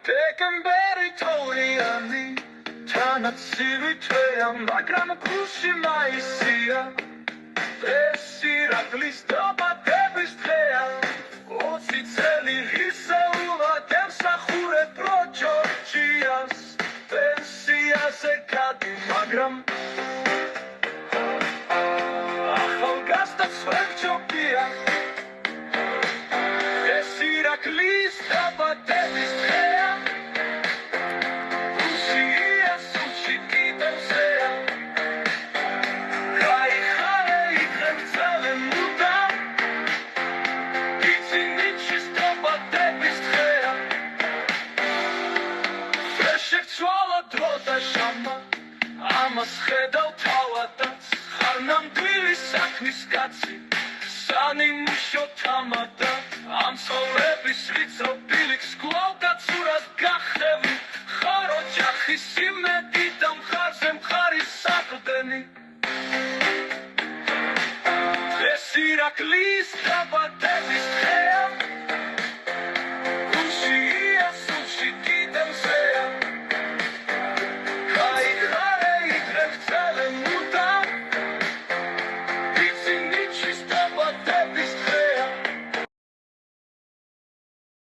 Pekemberi toiani Tanatsi tvea Magram kushi maisia Esiraklis doba debis tvea Oci celi hisa uva Demsachure pročočias Pensia se kadi magram Achalgastat svevčopija Esiraklis doba debis tvea Amas ხედავ თავადაც ხარ ნამდვილი საქმის კაცი სანი მუშოთამადა ამ ცხოვრების ვიწრო ბილიქს კვლავ დაცურად გახდები ხარ ოჯახის იმედი და მხარზე მხარის საყრდენი ეს ირაკლის დაბადების დღე